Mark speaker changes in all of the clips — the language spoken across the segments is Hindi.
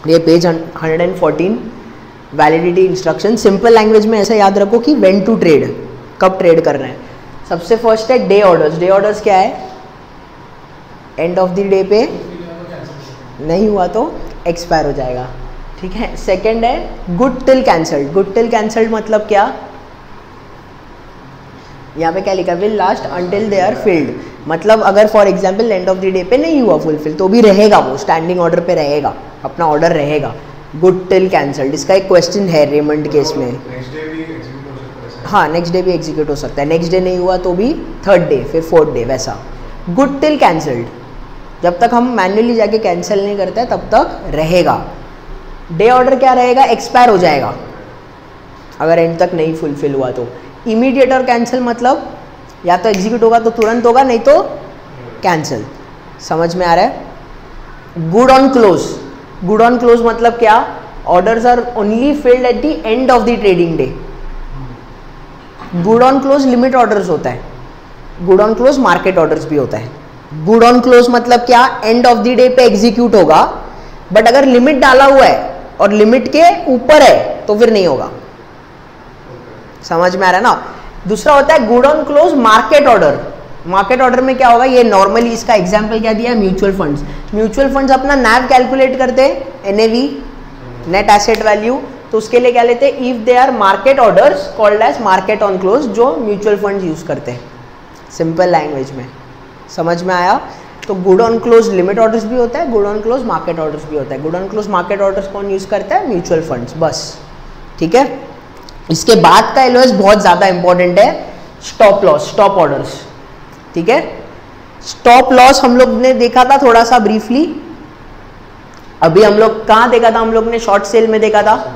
Speaker 1: ये page 114 validity instruction. Simple language में ऐसा याद रखो कि व्हेन टू ट्रेड, कब ट्रेड कर रहे हैं। सबसे फर्स्ट है डे ऑर्डर्स। डे ऑर्डर्स क्या है? एंड ऑफ द डे पे नहीं हुआ तो एक्सपायर हो जाएगा, ठीक है। सेकंड है good till cancelled. Good till cancelled मतलब क्या? यहाँ पे क्या लिखा? Will last until they are filled. मतलब अगर for example end of the day पे नहीं हुआ फुलफिल तो भी रहेगा, वो स्टैंडिंग ऑर्डर पे रहेगा, अपना ऑर्डर रहेगा। गुड टिल कैंसल्ड, इसका एक क्वेश्चन है रेमंड केस में। हाँ, नेक्स्ट डे भी एग्जीक्यूट हो सकता है। नेक्स्ट डे नहीं हुआ तो भी थर्ड डे, फिर फोर्थ डे, वैसा। गुड टिल कैंसल्ड, जब तक हम मैन्युअली जाके कैंसिल नहीं करते हैं तब तक रहेगा। डे ऑर्डर क्या रहेगा? एक्सपायर हो जाएगा अगर एंड तक नहीं फुलफिल हुआ तो। इमीडिएट और कैंसिल मतलब या तो एग्जीक्यूट होगा तो तुरंत होगा, नहीं तो कैंसिल। समझ में आ रहा है? Good on close. Good on close मतलब क्या? Orders are only filled at the end of the trading day. Good on close limit orders होता है, good on close market orders भी होता है। गुड ऑन क्लोज मतलब क्या? एंड ऑफ द डे पे एग्जीक्यूट होगा, बट अगर लिमिट डाला हुआ है और लिमिट के ऊपर है तो फिर नहीं होगा। समझ में आ रहा है ना? दूसरा होता है good on close market order. Market order में क्या होगा? ये नॉर्मली इसका एग्जांपल क्या दिया है? Mutual funds. म्यूचुअल फंड्स अपना नैव कैलकुलेट करते हैं, एनएवी, नेट एसेट वैल्यू। तो उसके लिए क्या लेते हैं? If they are market orders called as market on close, जो म्यूचुअल फंड्स यूज करते हैं सिंपल लैंग्वेज में। समझ में आया? तो good on close limit orders भी होता है, good on close market orders भी होता है। Good on close market orders कौन यूज करता है? म्यूचुअल फंड्स, बस, ठीक है। इसके बाद का एलओएस बहुत ज्यादा इंपॉर्टेंट है, स्टॉप लॉस, स्टॉप ऑर्डर्स, ठीक है। स्टॉप लॉस हम लोग ने देखा था थोड़ा सा ब्रीफली। अभी हम लोग कहाँ देखा था? हम लोग ने शॉर्ट सेल में देखा था।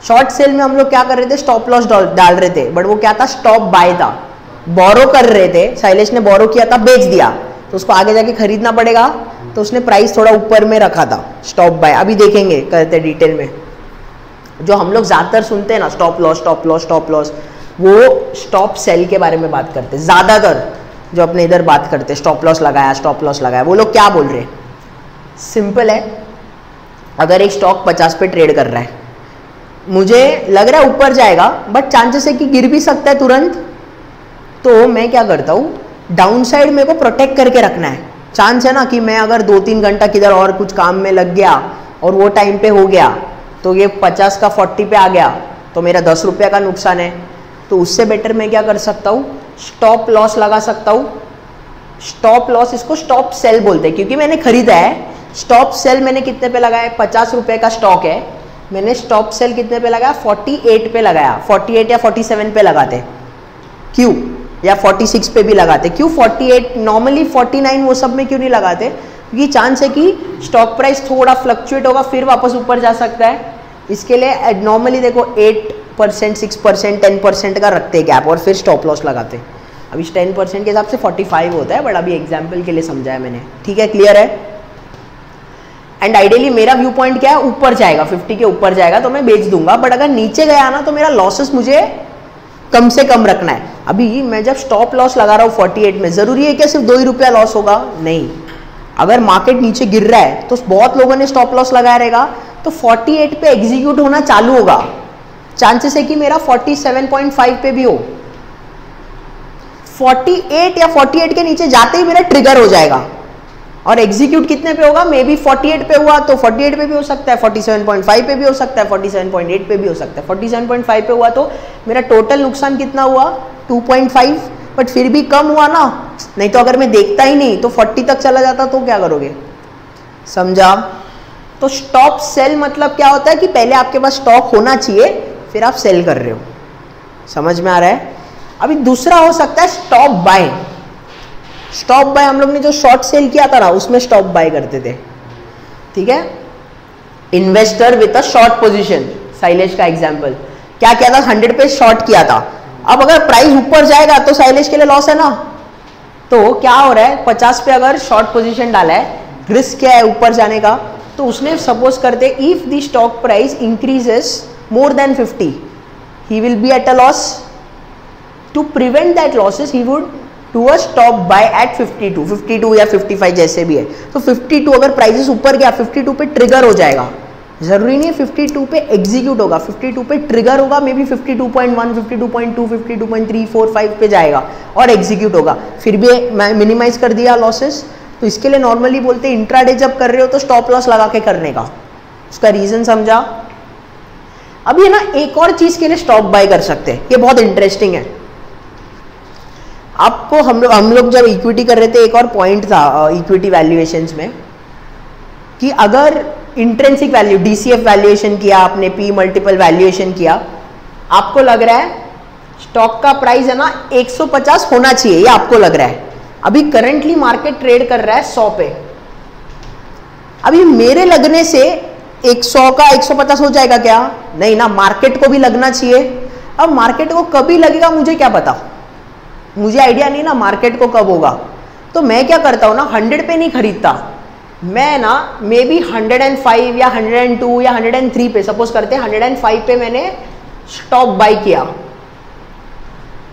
Speaker 1: शॉर्ट सेल में हम लोग क्या कर रहे थे? स्टॉप लॉस डाल रहे थे, बट वो क्या था? स्टॉप बाय था। बोरो कर रहे थे, शैलेश ने बोरो किया था, बेच दिया, तो उसको आगे जाके खरीदना पड़ेगा, तो उसने प्राइस थोड़ा ऊपर में रखा था, स्टॉप बाय। अभी देखेंगे, करते डिटेल में। जो हम लोग ज्यादातर सुनते हैं ना, stop loss, stop loss, stop loss, वो स्टॉप सेल के बारे में बात करते हैं ज्यादातर। जो अपने इधर बात करते हैं स्टॉप लॉस लगाया, स्टॉप लॉस लगाया, वो लोग क्या बोल रहे हैं? सिंपल है, अगर एक स्टॉक 50 पे ट्रेड कर रहा है, मुझे लग रहा है ऊपर जाएगा, बट चांसेस है कि गिर भी सकता है तुरंत, तो मैं क्या करता हूँ? डाउन साइड मेरे को प्रोटेक्ट करके रखना है। चांस है ना कि मैं अगर 2-3 घंटा किधर और कुछ काम में लग गया और वो टाइम पे हो गया, तो ये 50 का 40 पे आ गया, तो मेरा 10 रुपये का नुकसान है। तो उससे बेटर मैं क्या कर सकता हूँ? स्टॉप लॉस लगा सकता हूँ। स्टॉप लॉस, इसको स्टॉप सेल बोलते हैं, क्योंकि मैंने खरीदा है। स्टॉप सेल मैंने कितने पे लगाया? 50 रुपये का स्टॉक है, मैंने स्टॉप सेल कितने पे लगाया? 48 पे लगाया। 48 या 47 पे लगाते, क्यों? या 46 पे भी लगाते, क्यों? 48, नॉर्मली 49 वो सब में क्यों नहीं लगाते? क्योंकि चांस है कि स्टॉक प्राइस थोड़ा फ्लक्चुएट होगा, फिर वापस ऊपर जा सकता है। इसके लिए नॉर्मली देखो 8%, 6%, 10% का रखते हैं गैप, और फिर स्टॉप लॉस लगाते हैं। अभी 10% के हिसाब से 45 होता है, बट अभी एग्जाम्पल के लिए समझाया मैंने, ठीक है, क्लियर है। एंड आइडियली मेरा व्यू पॉइंट क्या है? ऊपर जाएगा, 50 के ऊपर जाएगा तो मैं बेच दूंगा, बट अगर नीचे गया ना तो मेरा लॉसेस मुझे कम से कम रखना है। अभी मैं जब स्टॉप लॉस लगा रहा हूँ 48 में, जरूरी है क्या सिर्फ 2 ही रुपया लॉस होगा? नहीं, अगर मार्केट नीचे गिर रहा है तो बहुत लोगों ने स्टॉप लॉस लगाया रहेगा, तो 48 पे एग्जीक्यूट होना चालू होगा। चांसेस है कि मेरा 47.5 पे भी हो। 48 या 48 के नीचे जाते ही मेरा ट्रिगर हो जाएगा, और एग्जीक्यूट कितने पे होगा? मे बी 48 पे हुआ तो 48 पे भी हो सकता है, 47.5 पे भी हो सकता है, 47.8 पे भी हो सकता है। 47.5 पे हुआ तो मेरा टोटल नुकसान कितना हुआ? 2.5, बट फिर भी कम हुआ ना। नहीं तो अगर मैं देखता ही नहीं तो 40 तक चला जाता तो क्या करोगे? समझा? तो स्टॉप सेल मतलब क्या होता है कि पहले आपके पास स्टॉक होना चाहिए, फिर आप सेल कर रहे हो। समझ में आ रहा है? अभी दूसरा हो सकता है स्टॉप बाय। स्टॉप बाय हम लोग ने जो शॉर्ट सेल किया था ना, उसमें स्टॉप बाय करते थे, ठीक है। Investor with a short position, Shailesh का एग्जांपल क्या किया था? 100 पे शॉर्ट किया था। अब अगर प्राइस ऊपर जाएगा तो शैलेश के लिए लॉस है ना। तो क्या हो रहा है? 50 पे अगर शॉर्ट पोजीशन डाला है, रिस्क क्या है ऊपर जाने का, तो उसने सपोज करते if the stock price increases more than 50, he will be at a loss. To prevent that losses he would to a stop buy at 52 या 55 जैसे भी है। तो 52 अगर प्राइसेस ऊपर गया, 52 पे ट्रिगर हो जाएगा, जरूरी नहीं है 52 पे एग्जीक्यूट होगा, 52 पे ट्रिगर होगा, मे बी 52.1, 52.2, 52.3, 4, 5 पे जाएगा और एग्जीक्यूट होगा, फिर भी मिनिमाइज कर दिया लॉसेस। तो इसके लिए नॉर्मली बोलते हैं इंट्राडे जब कर रहे हो तो स्टॉप लॉस लगा के करने का। उसका रीजन समझा? अभी है ना एक और चीज के लिए स्टॉप बाय कर सकते हैं, ये बहुत इंटरेस्टिंग है। आपको हम लोग जब इक्विटी कर रहे थे एक और पॉइंट था इक्विटी वैल्यूएशंस में कि अगर इंट्रिंसिक वैल्यू DCF वैल्यूएशन किया आपने, P मल्टीपल वैल्यूएशन किया, आपको लग रहा है स्टॉक का प्राइस है ना 150 होना चाहिए, ये आपको लग रहा है। अभी करंटली मार्केट ट्रेड कर रहा है 100 पे, अभी मेरे लगने से 100 का 150 हो जाएगा क्या? नहीं ना, मार्केट को भी लगना चाहिए। अब मार्केट को कभी लगेगा मुझे क्या पता, मुझे आइडिया नहीं ना मार्केट को कब होगा। तो मैं क्या करता हूँ ना, 100 पे नहीं खरीदता मैं ना, मे बी 105 या 102 या 103 पे, सपोज करते हैं 105 पे मैंने स्टॉप बाय किया।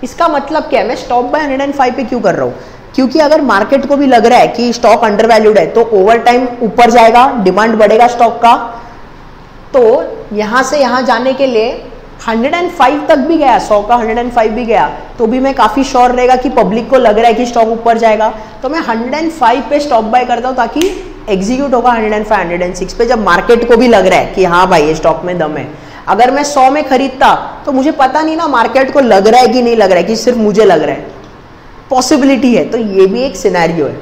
Speaker 1: इसका मतलब क्या है, मैं स्टॉप बाय 105 पे क्यों कर रहा हूँ? क्योंकि अगर मार्केट को भी लग रहा है कि स्टॉक अंडर वैल्यूड है तो ओवर टाइम ऊपर जाएगा, डिमांड बढ़ेगा स्टॉक का, तो यहां से यहां जाने के लिए 105 तक भी गया, 100 का 105 भी गया तो भी मैं काफी श्योर रहेगा कि पब्लिक को लग रहा है कि स्टॉक ऊपर जाएगा, तो मैं 105 पे स्टॉप बाय करता हूं ताकि एग्जीक्यूट होगा 105 106 पे, जब मार्केट को भी लग रहा है कि हाँ भाई ये स्टॉक में दम है। अगर मैं 100 में खरीदता तो मुझे पता नहीं ना मार्केट को लग रहा है कि नहीं लग रहा है, कि सिर्फ मुझे लग रहा है, पॉसिबिलिटी है। तो ये भी एक सिनेरियो है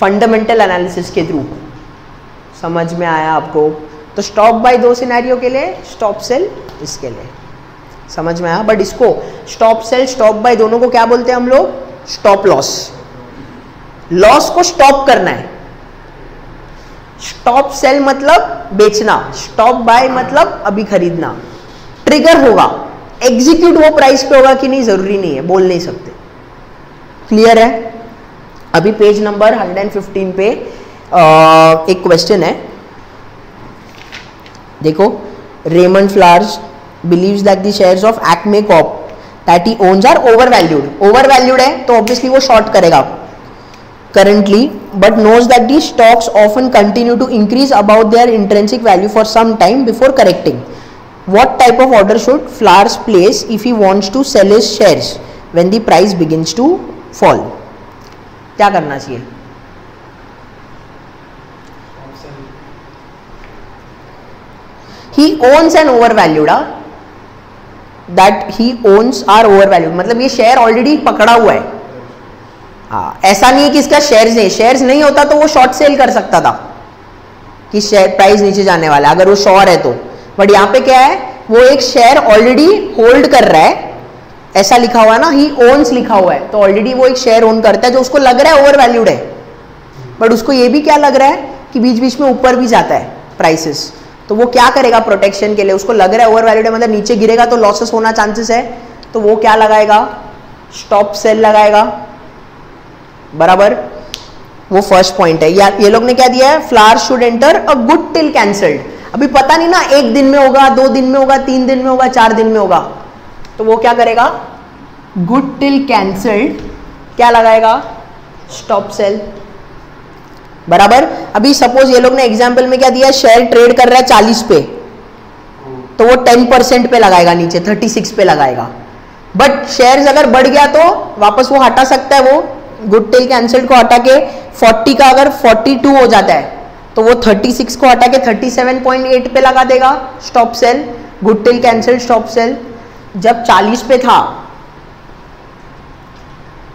Speaker 1: फंडामेंटल एनालिसिस के थ्रू। समझ में आया आपको? तो स्टॉप बाय 2 सिनेरियो के लिए, स्टॉप सेल इसके लिए, समझ में आया? बट इसको स्टॉप सेल स्टॉप बाय दोनों को क्या बोलते हैं हम लोग? Stop loss. लॉस को स्टॉप करना है। स्टॉप सेल मतलब बेचना, स्टॉप बाय मतलब अभी खरीदना। ट्रिगर होगा, एग्जीक्यूट वो प्राइस पे होगा कि नहीं जरूरी नहीं है, बोल नहीं सकते। क्लियर है? अभी पेज नंबर 115 पे एक क्वेश्चन है, देखो। Raymond flowers believes that the shares of Acme Corp that he owns are overvalued. Overvalued है तो obviously वो short करेगा currently, but knows that the stocks often continue to increase above their intrinsic value for some time before correcting. What type of order should Flowers place if he wants to sell his shares when the price begins to fall? क्या करना चाहिए? He owns an overvalued, that he owns are overvalued, मतलब ये शेयर ऑलरेडी पकड़ा हुआ है। हाँ, ऐसा नहीं है कि इसका शेयर्स नहीं होता तो वो शॉर्ट सेल कर सकता था कि शेयर प्राइस नीचे जाने वाला है अगर वो श्योर है तो। बट यहाँ पे क्या है, वो एक शेयर ऑलरेडी होल्ड कर रहा है, ऐसा लिखा हुआ है ना, ही ओन्स लिखा हुआ है, तो ऑलरेडी वो एक शेयर ओन करता है जो उसको लग रहा है ओवर वैल्यूड है, बट उसको ये भी क्या लग रहा है कि बीच बीच में ऊपर भी जाता है प्राइसेस, तो वो क्या करेगा प्रोटेक्शन के लिए, उसको लग रहा है ओवर वैल्यूड है मतलब नीचे गिरेगा तो लॉसेस होना चांसेस है, तो वो क्या लगाएगा? स्टॉप सेल लगाएगा। बराबर, वो फर्स्ट पॉइंट है। ये लोग ने क्या दिया है? Flowers should enter a good till cancelled. अभी पता नहीं ना, 1 दिन में होगा, 2 दिन में होगा, 3 दिन में होगा, 4 दिन में होगा, तो वो क्या करेगा? गुड टिल कैंसल्ड क्या लगाएगा? Stop sell. बराबर। अभी सपोज ये लोग ने एग्जाम्पल में क्या दिया, शेयर ट्रेड कर रहा है 40 पे, तो वो 10% पे लगाएगा, नीचे 36 पे लगाएगा। बट शेयर्स अगर बढ़ गया तो वापस वो हटा सकता है, वो गुड टिल कैंसल्ड को हटा के 40 का अगर 42 हो जाता है तो वो 36 को हटा के 37.8 पे लगा देगा, stop sell. Good till cancelled stop sell. जब 40 पे था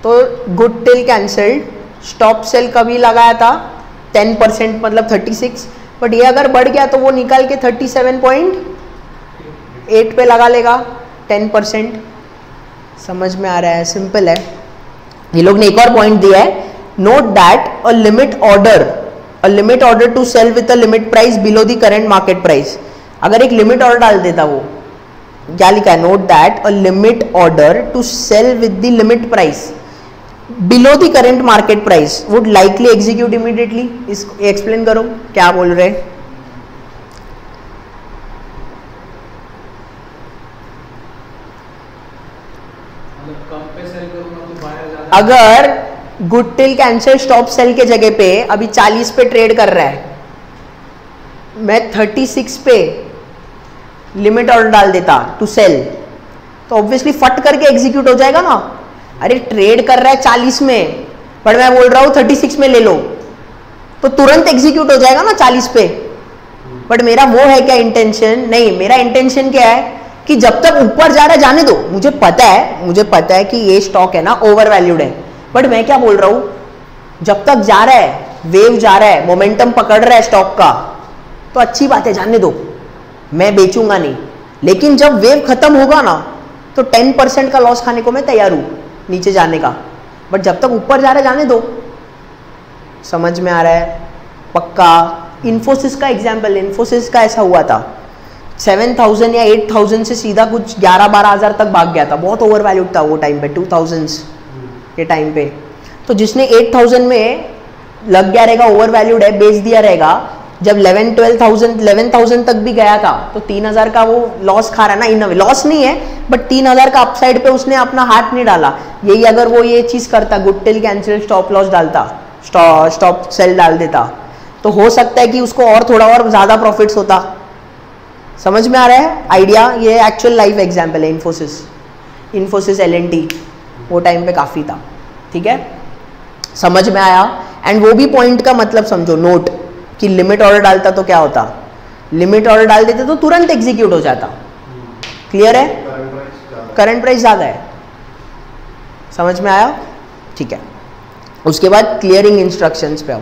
Speaker 1: तो good till cancelled stop sell कभी लगाया था? 10% मतलब 36, बट ये अगर बढ़ गया तो वो निकाल के 37.8 पे लगा लेगा 10%। समझ में आ रहा है? सिंपल है। ये लोग ने एक और पॉइंट दिया है, note that a limit order to sell with a limit price below the current market price. अगर एक लिमिट ऑर्डर डाल देता, वो क्या लिखा है? Note that a limit order to sell with the limit price below the current market price would likely execute immediately. इसको एक्सप्लेन करो, क्या बोल रहे हैं? अगर good till cancel stop sell के जगह पे अभी 40 पे ट्रेड कर रहा है, मैं 36 पे लिमिट ऑर्डर डाल देता टू सेल, तो ऑब्वियसली फट करके एग्जीक्यूट हो जाएगा ना। अरे ट्रेड कर रहा है 40 में, बट मैं बोल रहा हूँ 36 में ले लो, तो तुरंत एग्जीक्यूट हो जाएगा ना 40 पे। बट मेरा वो है क्या इंटेंशन? नहीं, मेरा इंटेंशन क्या है कि जब तक ऊपर जा रहा है जाने दो। मुझे पता है कि ये स्टॉक है ना ओवर वैल्यूड है, बट मैं क्या बोल रहा हूँ, जब तक जा रहा है, वेव जा रहा है, मोमेंटम पकड़ रहा है स्टॉक का, तो अच्छी बात है, जाने दो, मैं बेचूंगा नहीं। लेकिन जब वेव खत्म होगा ना, तो 10% का लॉस खाने को मैं तैयार हूं नीचे जाने का, बट जब तक ऊपर जा रहा है जाने दो। समझ में आ रहा है? पक्का। इन्फोसिस का एग्जाम्पल, इन्फोसिस का ऐसा हुआ था, 7000 या 8000 से सीधा कुछ 11-12 हज़ार तक भाग गया था। बहुत ओवर वैल्यूड था वो टाइम पे, 2000 के टाइम पे। तो जिसने 8000 में लग गया रहेगा, ओवर वैल्यूड है, बेच दिया रहेगा, जब 11,000 तक भी गया था, तो 3000 का वो लॉस खा रहा है ना। इन लॉस नहीं है, बट 3000 का अपसाइड पे उसने अपना हाथ नहीं डाला। यही अगर वो ये चीज करता, good till cancel, stop loss डालता, स्टॉप सेल डाल देता, तो हो सकता है कि उसको और थोड़ा और ज्यादा प्रॉफिट्स होता। समझ में आ रहा है आइडिया? ये एक्चुअल लाइफ एग्जाम्पल है। इन्फोसिस L&T वो टाइम पे काफी था। ठीक है, समझ में आया? एंड वो भी पॉइंट का मतलब समझो, नोट कि लिमिट ऑर्डर डालता तो क्या होता, लिमिट ऑर्डर डाल देते तो तुरंत एग्जीक्यूट हो जाता। क्लियर है? करंट प्राइस ज्यादा है। समझ में आया? ठीक है, उसके बाद क्लियरिंग इंस्ट्रक्शंस पे आओ।